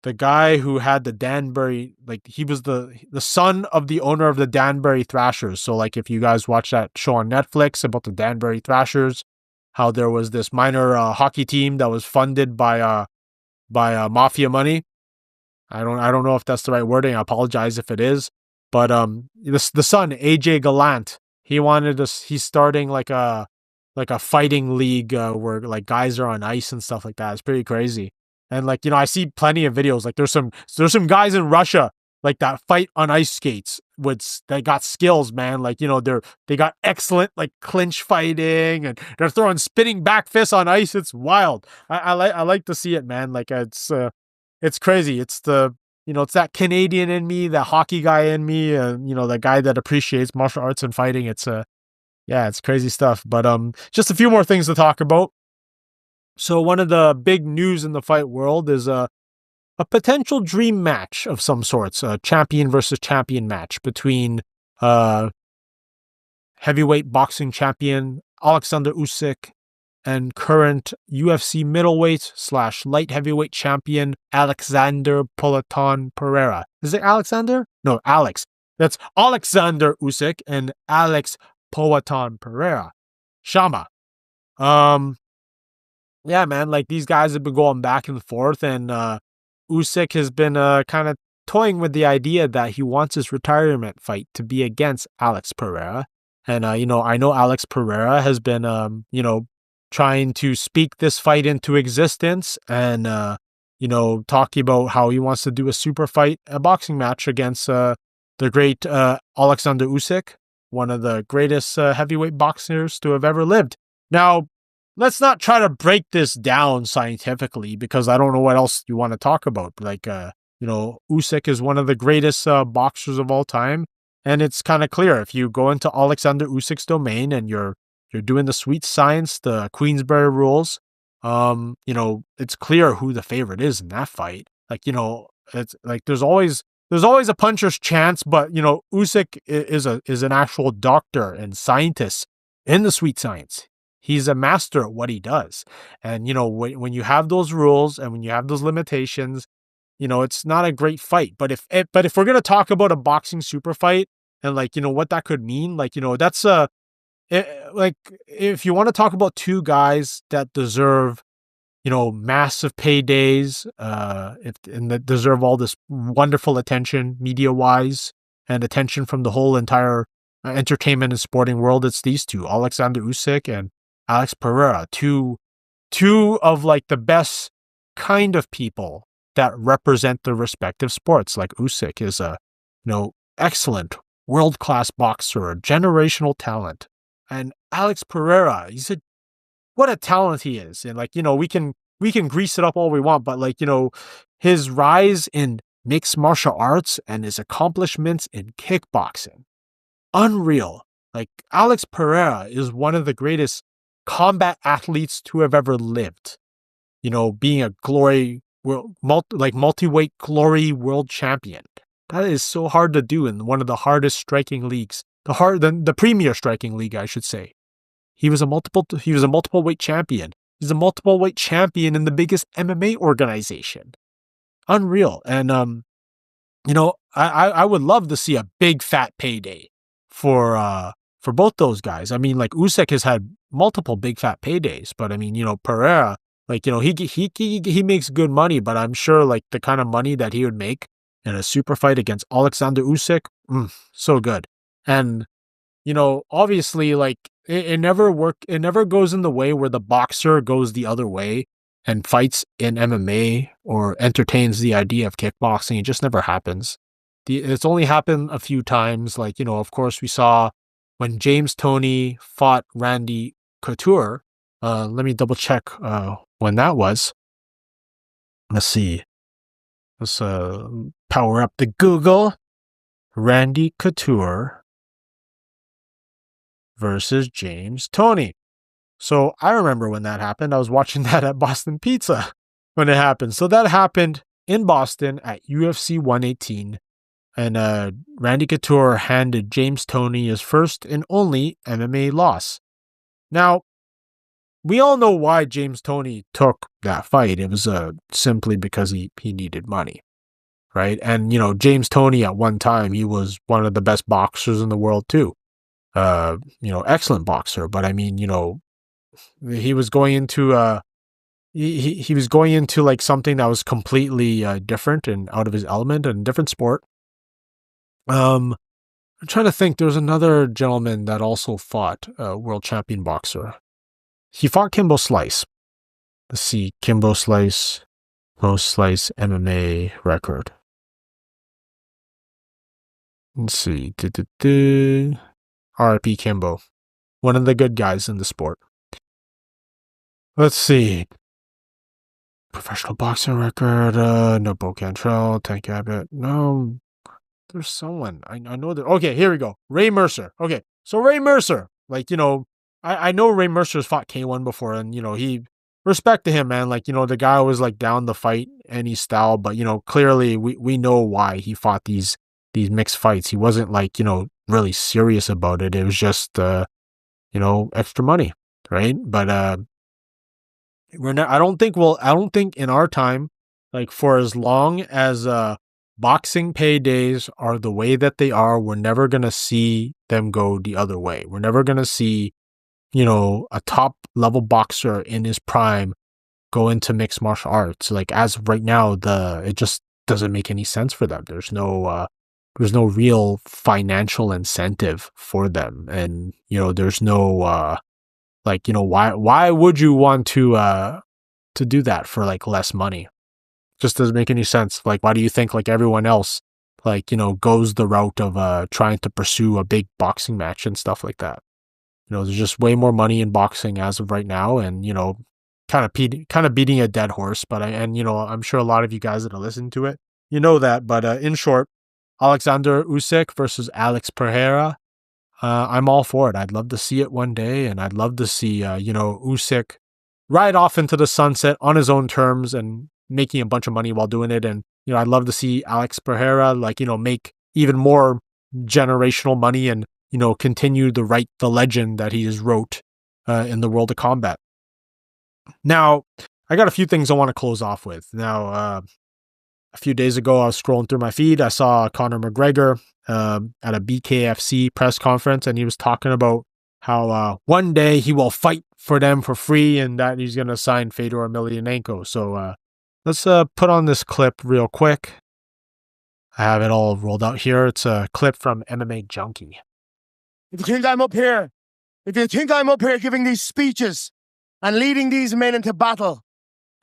the guy who had the Danbury, like, he was the son of the owner of the Danbury Thrashers. So, like, if you guys watch that show on Netflix about the Danbury Thrashers, how there was this minor hockey team that was funded by mafia money. I don't know if that's the right wording. I apologize if it is. But the son, AJ Gallant, he's starting like a fighting league where, like, guys are on ice and stuff like that. It's pretty crazy. And, like, I see plenty of videos. Like, there's some guys in Russia, like, that fight on ice skates they got skills, man. Like, they got excellent, like, clinch fighting, and they're throwing spinning back fists on ice. It's wild. I like to see it, man. Like, it's crazy. It's it's that Canadian in me, the hockey guy in me, the guy that appreciates martial arts and fighting. It's it's crazy stuff. But just a few more things to talk about. So one of the big news in the fight world is a potential dream match of some sorts, a champion versus champion match between heavyweight boxing champion Oleksandr Usyk and current UFC middleweight / light heavyweight champion Aleksandr Pereira. Is it Alexander? No, Alex. That's Oleksandr Usyk and Alex Pereira. Shama. Yeah, man, like, these guys have been going back and forth, and Usyk has been kind of toying with the idea that he wants his retirement fight to be against Alex Pereira. And, I know Alex Pereira has been, trying to speak this fight into existence, and, talking about how he wants to do a super fight, a boxing match against the great Oleksandr Usyk, one of the greatest heavyweight boxers to have ever lived. Now, let's not try to break this down scientifically, because I don't know what else you want to talk about. Like, Usyk is one of the greatest boxers of all time. And it's kind of clear if you go into Oleksandr Usyk's domain and you're doing the sweet science, the Queensberry rules, it's clear who the favorite is in that fight. Like, it's like there's always a puncher's chance, but, Usyk is an actual doctor and scientist in the sweet science. He's a master at what he does. And, when you have those rules and when you have those limitations, it's not a great fight. But if we're going to talk about a boxing super fight and, like, what that could mean, like, that's like, if you want to talk about two guys that deserve, massive paydays, and that deserve all this wonderful attention media wise and attention from the whole entire entertainment and sporting world, it's these two, Oleksandr Usyk and Alex Pereira, two of, like, the best kind of people that represent the respective sports. Like, Usyk is a, excellent world-class boxer, a generational talent. And Alex Pereira, what a talent he is. And, like, we can we can grease it up all we want, but like, his rise in mixed martial arts and his accomplishments in kickboxing, unreal. Like, Alex Pereira is one of the greatest combat athletes to have ever lived. Being a multi-weight glory world champion. That is so hard to do in one of the hardest striking leagues. The premier striking league, I should say. He was a multiple weight champion. He's a multiple weight champion in the biggest MMA organization. Unreal. And I would love to see a big fat payday for both those guys. I mean, like, Usyk has had multiple big fat paydays, but I mean, Pereira, like, he makes good money, but I'm sure like the kind of money that he would make in a super fight against Oleksandr Usyk, so good. And obviously, like, it never goes in the way where the boxer goes the other way and fights in MMA or entertains the idea of kickboxing. It just never happens. It's only happened a few times. Like, of course, we saw when James Toney fought Randy Couture. Let me double check when that was. Let's see. Let's power up the Google. Randy Couture versus James Toney. So I remember when that happened. I was watching that at Boston Pizza when it happened. So that happened in Boston at UFC 118. And Randy Couture handed James Toney his first and only MMA loss. Now, we all know why James Toney took that fight. It was simply because he needed money, right? And, James Toney at one time, he was one of the best boxers in the world too. Excellent boxer. But I mean, he was going into he was going into like something that was completely different and out of his element and a different sport. I'm trying to think. There was another gentleman that also fought a world champion boxer. He fought Kimbo Slice. Let's see, Kimbo Slice, most Slice MMA record. Let's see, RIP Kimbo, one of the good guys in the sport. Let's see, professional boxing record. No, Bo Cantrell, Tank Abbott. No, there's someone I know that. Okay, here we go. Ray Mercer. Okay, so Ray Mercer, like, I know Ray Mercer's fought K1 before, and, he, respect to him, man. Like, the guy was like down the fight any style, but, clearly we know why he fought these mixed fights. He wasn't like, really serious about it. It was just, extra money, right? But, I don't think in our time, like, for as long as, boxing paydays are the way that they are, we're never going to see them go the other way. We're never going to see, a top level boxer in his prime go into mixed martial arts. Like, as of right now, it just doesn't make any sense for them. There's no real financial incentive for them. And, there's no, why would you want to do that for like less money? Just doesn't make any sense. Like, why do you think like everyone else, like, goes the route of trying to pursue a big boxing match and stuff like that? There's just way more money in boxing as of right now, and, kind of beating a dead horse. But I'm sure a lot of you guys that are listening to it, that. But in short, Oleksandr Usyk versus Alex Pereira. I'm all for it. I'd love to see it one day, and I'd love to see Usyk ride off into the sunset on his own terms and making a bunch of money while doing it. And I'd love to see Alex Pereira make even more generational money and continue to write the legend that he has wrote in the world of combat. Now, I got a few things I want to close off with. Now, a few days ago, I was scrolling through my feed. I saw Conor McGregor at a BKFC press conference, and he was talking about how one day he will fight for them for free and that he's going to sign Fedor Emelianenko. So let's put on this clip real quick. I have it all rolled out here. It's a clip from MMA Junkie. If you think I'm up here giving these speeches and leading these men into battle,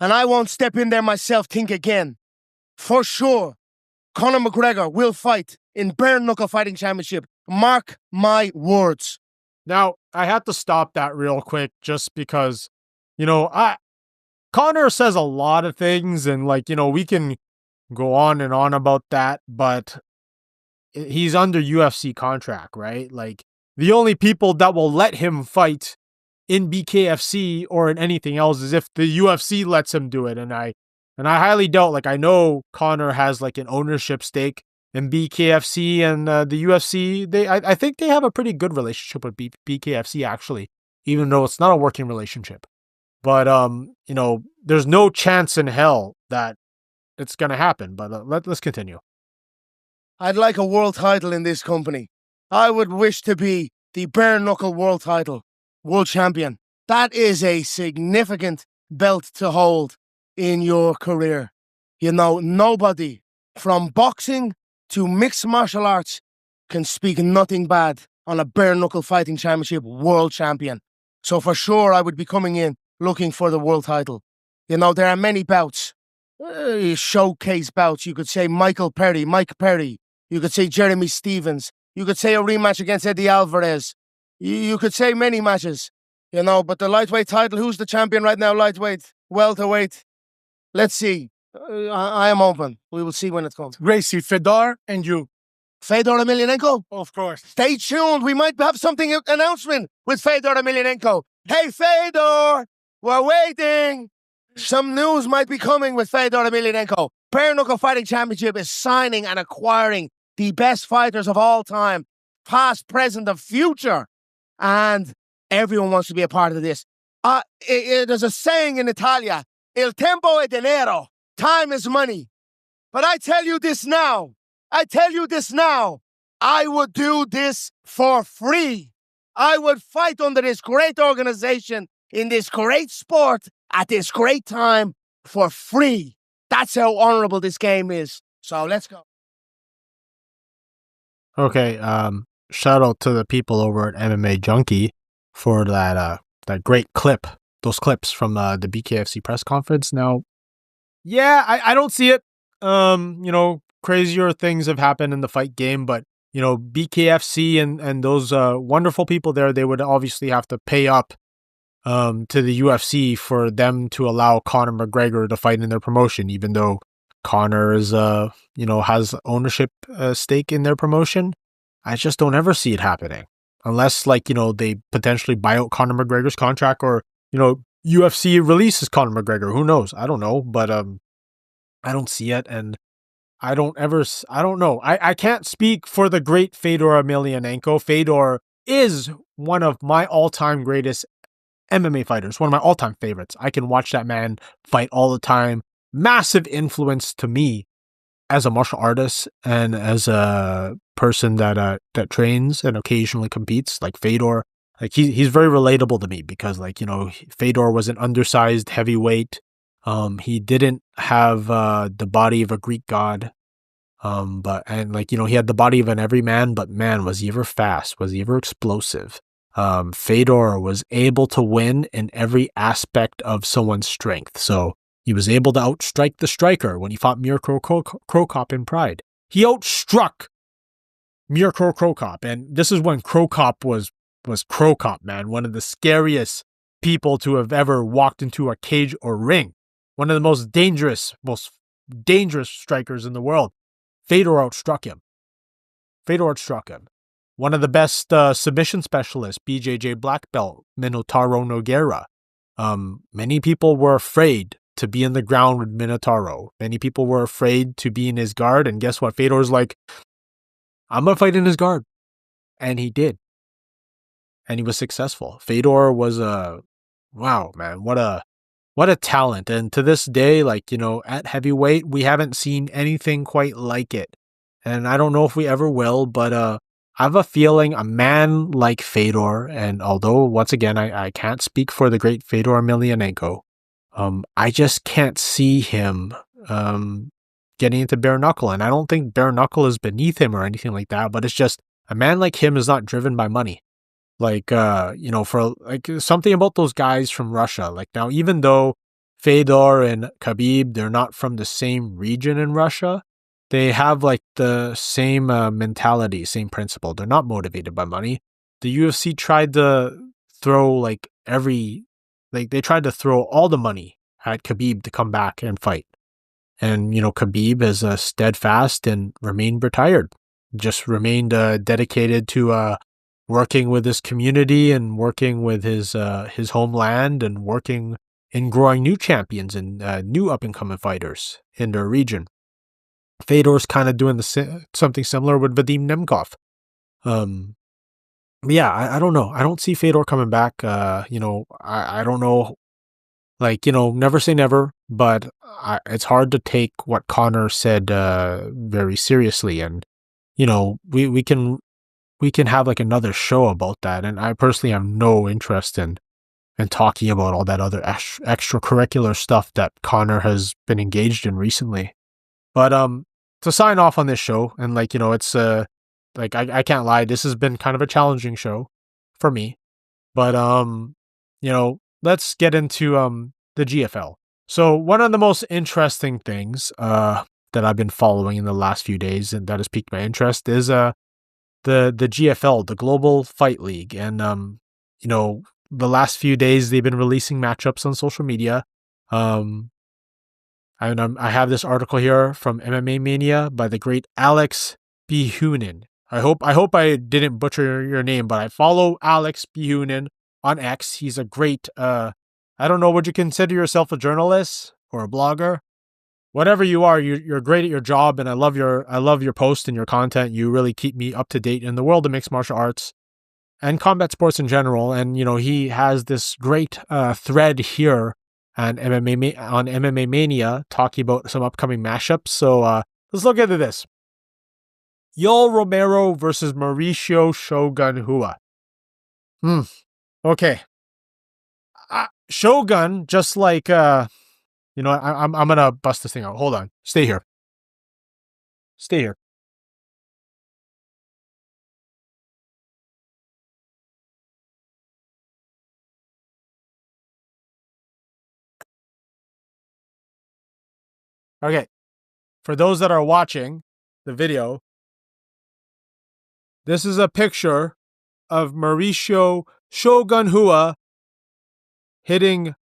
and I won't step in there myself, think again. For sure, Conor McGregor will fight in Bare Knuckle Fighting Championship. Mark my words. Now, I had to stop that real quick just because, Conor says a lot of things, and like, we can go on and on about that, but he's under UFC contract, right? Like, the only people that will let him fight in BKFC or in anything else is if the UFC lets him do it. And I highly doubt, like, I know Conor has like an ownership stake in BKFC and the UFC. I think they have a pretty good relationship with BKFC, actually, even though it's not a working relationship. But, there's no chance in hell that it's going to happen. But let's continue. I'd like a world title in this company. I would wish to be the bare knuckle world title, world champion. That is a significant belt to hold in your career. Nobody from boxing to mixed martial arts can speak nothing bad on a bare knuckle fighting championship world champion. So for sure, I would be coming in looking for the world title. There are many bouts, showcase bouts. You could say Mike Perry. You could say Jeremy Stevens. You could say a rematch against Eddie Alvarez. You could say many matches, but the lightweight title, who's the champion right now? Lightweight, welterweight. Let's see. I am open. We will see when it comes. Gracie, Fedor, and you. Fedor Emelianenko? Of course. Stay tuned. We might have something, announcement with Fedor Emelianenko. Hey, Fedor, we're waiting. Some news might be coming with Fedor Emelianenko. Bare Knuckle Fighting Championship is signing and acquiring the best fighters of all time, past, present, and future. And everyone wants to be a part of this. There's a saying in Italia, il tempo è denaro. Time is money. But I tell you this now. I would do this for free. I would fight under this great organization in this great sport at this great time for free. That's how honorable this game is. So let's go. Okay, shout out to the people over at MMA Junkie for that great clip, those clips from the BKFC press conference. Now, yeah, I don't see it. Crazier things have happened in the fight game, but BKFC and those wonderful people there, they would obviously have to pay up to the UFC for them to allow Conor McGregor to fight in their promotion, even though Conor is has ownership stake in their promotion. I just don't ever see it happening unless they potentially buy out Conor McGregor's contract, or UFC releases Conor McGregor. Who knows? I don't know, but I don't see it, and I don't know. I can't speak for the great Fedor Emelianenko. Fedor is one of my all-time greatest MMA fighters, one of my all-time favorites. I can watch that man fight all the time. Massive influence to me as a martial artist and as a person that trains and occasionally competes. Like Fedor, he's very relatable to me because Fedor was an undersized heavyweight. He didn't have the body of a Greek god. He had the body of an everyman, but man, was he ever fast? Was he ever explosive? Fedor was able to win in every aspect of someone's strength. So he was able to outstrike the striker when he fought Mirko Cro Cop in Pride. He outstruck Mirko Cro Cop, and this is when Cro Cop was Cro Cop, man, one of the scariest people to have ever walked into a cage or ring. One of the most dangerous strikers in the world. Fedor outstruck him. One of the best submission specialists, BJJ black belt, Minotauro Nogueira. Many people were afraid to be in the ground with Minotauro. Many people were afraid to be in his guard, and guess what? Fedor's like, I'm going to fight in his guard. And he did. And he was successful. Fedor was wow, man, what a talent. And to this day, at heavyweight, we haven't seen anything quite like it. And I don't know if we ever will, but I have a feeling a man like Fedor, and although, once again, I can't speak for the great Fedor Emelianenko, I just can't see him getting into bare knuckle. And I don't think bare knuckle is beneath him or anything like that, but it's just a man like him is not driven by money. For something about those guys from Russia. Now, even though Fedor and Khabib, they're not from the same region in Russia, they have the same mentality, same principle. They're not motivated by money. The UFC tried to throw they tried to throw all the money at Khabib to come back and fight. And, Khabib is steadfast and remained retired, just remained dedicated to working with his community and working with his homeland and working in growing new champions and new up-and-coming fighters in their region. Fedor's kind of doing something similar with Vadim Nemkov. I don't know. I don't see Fedor coming back. I don't know. Never say never, but it's hard to take what Conor said very seriously. And, we can have like another show about that. And I personally have no interest in talking about all that other extracurricular stuff that Conor has been engaged in recently. But to sign off on this show, and it's I can't lie, this has been kind of a challenging show for me. But let's get into the GFL. So one of the most interesting things that I've been following in the last few days, and that has piqued my interest, is the GFL, the Global Fight League. And the last few days they've been releasing matchups on social media. I have this article here from MMA Mania by the great Alex Pereira. I hope I didn't butcher your name, but I follow Alex Pereira on X. He's a great, I don't know, would you consider yourself a journalist or a blogger? Whatever you are, you're great at your job, and I love your post and your content. You really keep me up to date in the world of mixed martial arts and combat sports in general. And he has this great thread here on MMA Mania talking about some upcoming mashups. So let's look into this. Yoel Romero versus Mauricio Shogun Rua. Okay. Shogun, just like I'm gonna bust this thing out. Hold on. Stay here. Okay. For those that are watching the video, this is a picture of Mauricio Shogun Rua hitting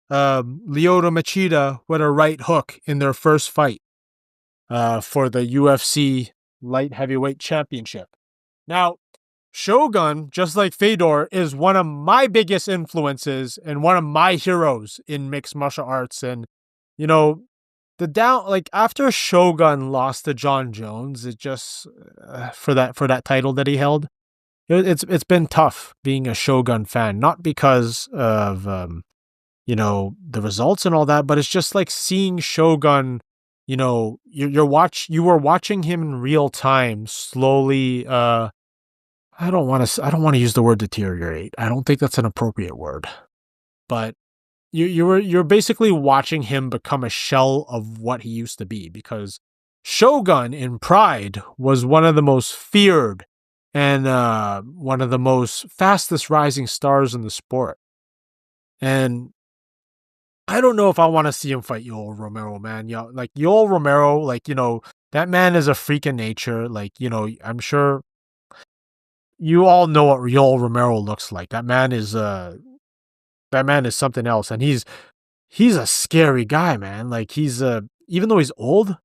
Lyoto Machida with a right hook in their first fight for the UFC Light Heavyweight Championship. Now, Shogun, just like Fedor, is one of my biggest influences and one of my heroes in mixed martial arts. And, after Shogun lost to John Jones, it just for that title that he held, it's been tough being a Shogun fan, not because of the results and all that, but it's just like seeing Shogun. You were watching him in real time slowly. I don't want to use the word deteriorate. I don't think that's an appropriate word, but you're basically watching him become a shell of what he used to be, because Shogun in Pride was one of the most feared and one of the most fastest rising stars in the sport. And I don't know if I want to see him fight Yoel Romero, man. Yoel Romero, that man is a freak of nature. I'm sure you all know what Yoel Romero looks like. That man is something else, and he's a scary guy, man. He's even though he's old,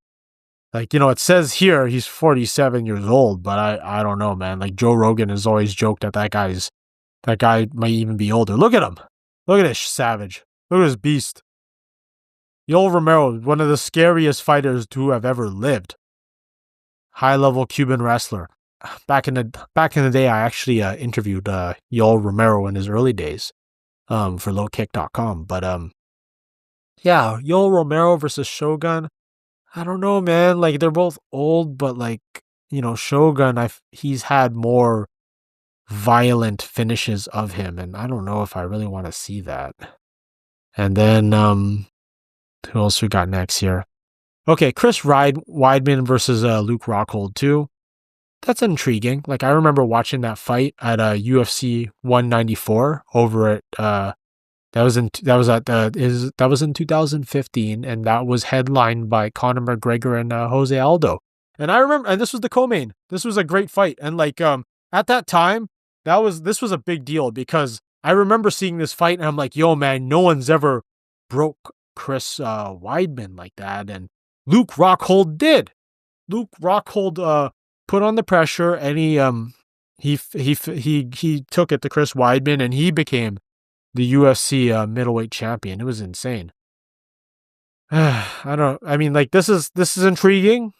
it says here he's 47 years old, but I don't know, man. Joe Rogan has always joked that guy might even be older. Look at him. Look at this savage. Look at this beast. Yoel Romero, one of the scariest fighters to have ever lived. High-level Cuban wrestler. Back in the day, I actually interviewed Yoel Romero in his early days for lowkick.com. But Yoel Romero versus Shogun. I don't know, man. They're both old, but Shogun, he's had more violent finishes of him, and I don't know if I really want to see that. And then who else we got next here? Okay, Chris Weidman versus Luke Rockhold too. That's intriguing. I remember watching that fight at UFC 194 over at that was in 2015, and that was headlined by Conor McGregor and Jose Aldo. And I remember, and this was the co-main. This was a great fight, and at that time, this was a big deal, because I remember seeing this fight and I'm like, yo, man, no one's ever broke Chris Weidman like that, and Luke Rockhold did. Luke Rockhold put on the pressure, and he took it to Chris Weidman, and he became the UFC middleweight champion. It was insane. I mean, like, this is intriguing.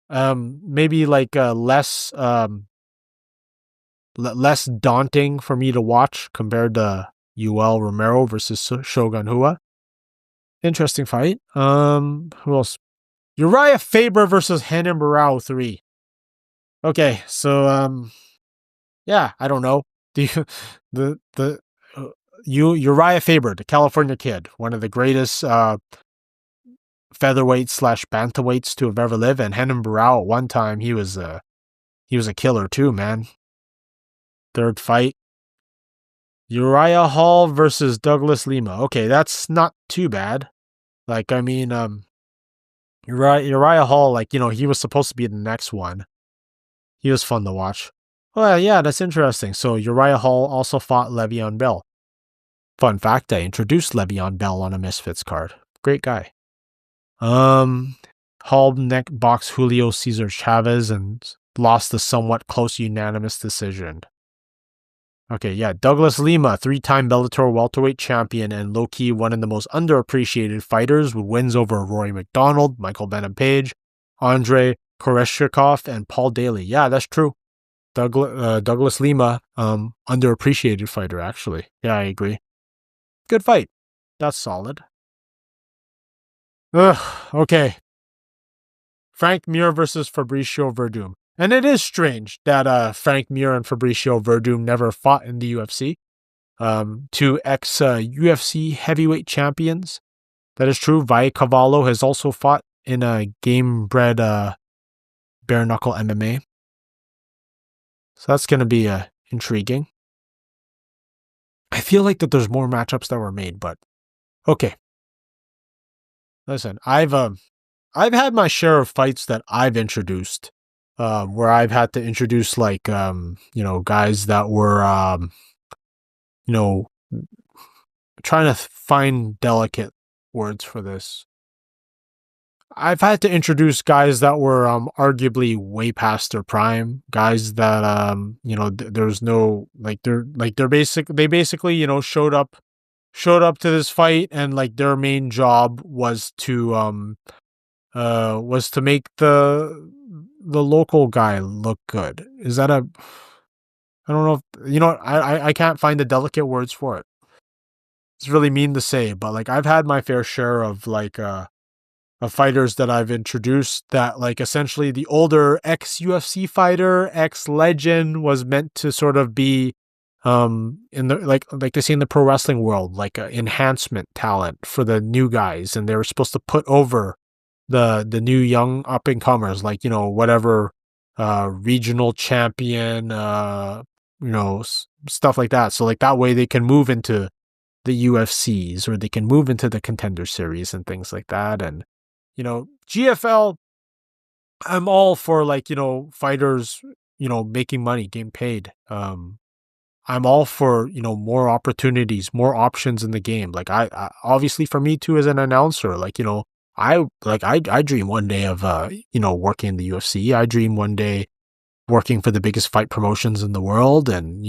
Maybe like less daunting for me to watch compared to Yoel Romero versus Shogun Rua. Interesting fight. Who else? Uriah Faber versus Renan Barão 3. Okay, so yeah, I don't know. Uriah Faber, the California kid, one of the greatest featherweight/bantamweights to have ever lived, and Renan Barão at one time he was a killer too, man. Third fight, Uriah Hall versus Douglas Lima. Okay, that's not too bad. Like, I mean, Uriah Hall, like, you know, he was supposed to be the next one. He was fun to watch. Well, yeah, that's interesting. So Uriah Hall also fought Le'Veon Bell. Fun fact, I introduced Le'Veon Bell on a Misfits card. Great guy. Hall neck boxed Julio Cesar Chavez and lost a somewhat close unanimous decision. Okay, yeah, Douglas Lima, 3-time Bellator welterweight champion and low-key one of the most underappreciated fighters with wins over Rory McDonald, Michael Venom-Page, Andre Koreshkov, and Paul Daly. Yeah, that's true. Douglas Lima, underappreciated fighter, actually. Yeah, I agree. Good fight. That's solid. Okay. Frank Mir versus Fabricio Verdum. And it is strange that Frank Mir and Fabricio Verdum never fought in the UFC. Two ex-UFC heavyweight champions. That is true. Vai Cavallo has also fought in a game-bred bare-knuckle MMA. So that's going to be intriguing. I feel like that there's more matchups that were made, but okay. Listen, I've had my share of fights that I've introduced, where I've had to introduce like guys that were trying to find delicate words for this. I've had to introduce guys that were arguably way past their prime, guys that there's no they basically showed up to this fight, and like their main job was to make the local guy look good. Is that I don't know if I can't find the delicate words for it. It's really mean to say, but like I've had my fair share of of fighters that I've introduced that like essentially the older ex-UFC fighter, ex-legend was meant to sort of be in the like they say in the pro wrestling world, like a enhancement talent for the new guys, and they were supposed to put over the new young up and comers, like whatever regional champion, stuff like that. So like that way they can move into the UFCs, or they can move into the Contender Series and things like that. And GFL, I'm all for fighters making money, getting paid. I'm all for more opportunities, more options in the game. Like I obviously for me too as an announcer, I dream one day of working in the UFC. I dream one day working for the biggest fight promotions in the world, and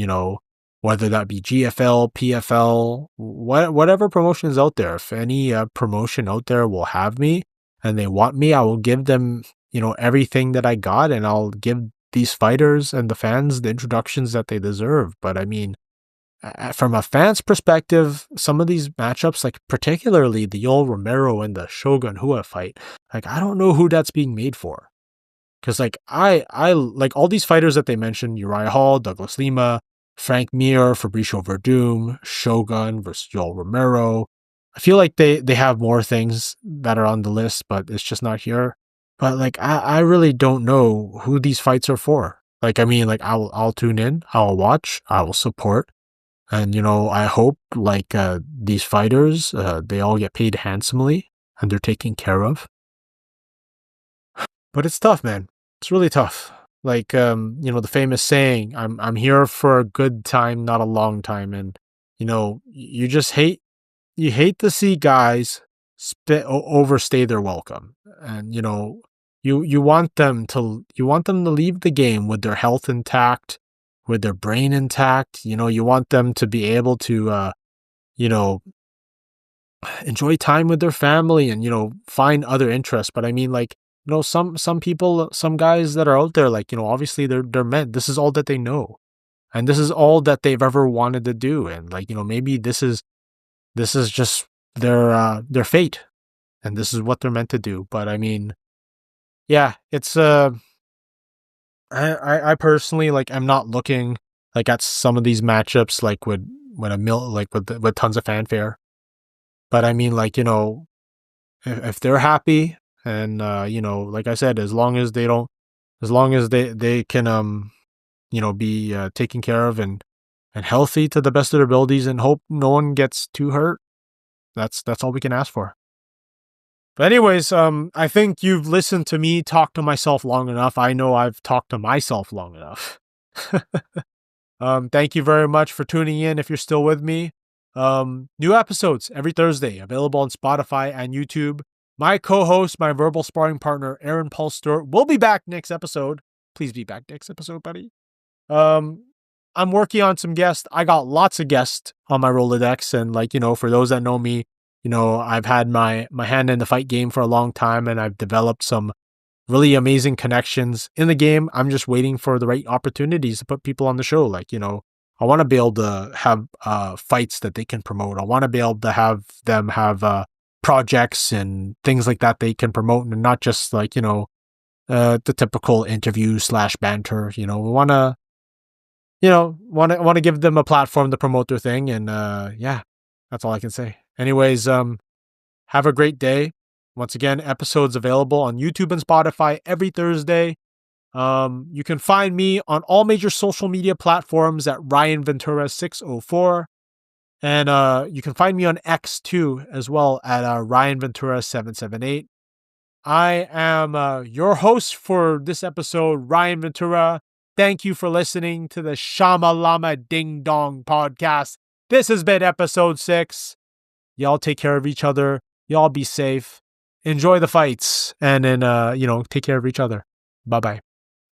whether that be GFL, PFL, whatever promotion is out there. If any promotion out there will have me and they want me, I will give them everything that I got, and I'll give these fighters and the fans the introductions that they deserve. But I mean, from a fan's perspective, some of these matchups, like particularly the Yoel Romero and the Shogun Rua fight, like I don't know who that's being made for. Because like I like all these fighters that they mentioned: Uriah Hall, Douglas Lima, Frank Mir, Fabricio Verdum, Shogun versus Yoel Romero. I feel like they have more things that are on the list, but it's just not here. But like I really don't know who these fights are for. Like I mean, like I'll tune in, I'll watch, I will support. And, I hope these fighters, they all get paid handsomely and they're taken care of. But it's tough, man. It's really tough. Like, the famous saying, I'm here for a good time, not a long time. And, you hate to see guys overstay their welcome. And, you know, you want them to leave the game with their health intact, with their brain intact. You know, you want them to be able to, you know, enjoy time with their family and, you know, find other interests. But I mean, like, you know, some people, some guys that are out there, like, you know, obviously they're meant, this is all that they know. And this is all that they've ever wanted to do. And, like, you know, maybe this is just their fate, and this is what they're meant to do. But I mean, yeah, it's I personally, like, I'm not looking like at some of these matchups like with tons of fanfare. But I mean, like, you know, if they're happy and you know, like I said, as long as they can you know, be taken care of and healthy to the best of their abilities, and hope no one gets too hurt, that's all we can ask for. But anyways, I think you've listened to me talk to myself long enough. I know I've talked to myself long enough. Thank you very much for tuning in if you're still with me. New episodes every Thursday, available on Spotify and YouTube. My co-host, my verbal sparring partner, Aaron Paul Stewart, will be back next episode. Please be back next episode, buddy. I'm working on some guests. I got lots of guests on my Rolodex, and, like, you know, for those that know me, you know, I've had my hand in the fight game for a long time, and I've developed some really amazing connections in the game. I'm just waiting for the right opportunities to put people on the show. Like, you know, I want to be able to have fights that they can promote. I want to be able to have them have projects and things like that they can promote, and not just, like, you know, the typical interview / banter. You know, we want to give them a platform to promote their thing. And yeah, that's all I can say. Anyways, have a great day. Once again, episodes available on YouTube and Spotify every Thursday. You can find me on all major social media platforms at Ryan Ventura 604. And you can find me on X too, as well, at Ryan Ventura 778. I am your host for this episode, Ryan Ventura. Thank you for listening to the Shama Lama Ding Dong podcast. This has been episode 6. Y'all take care of each other. Y'all be safe. Enjoy the fights. And then, you know, take care of each other. Bye-bye.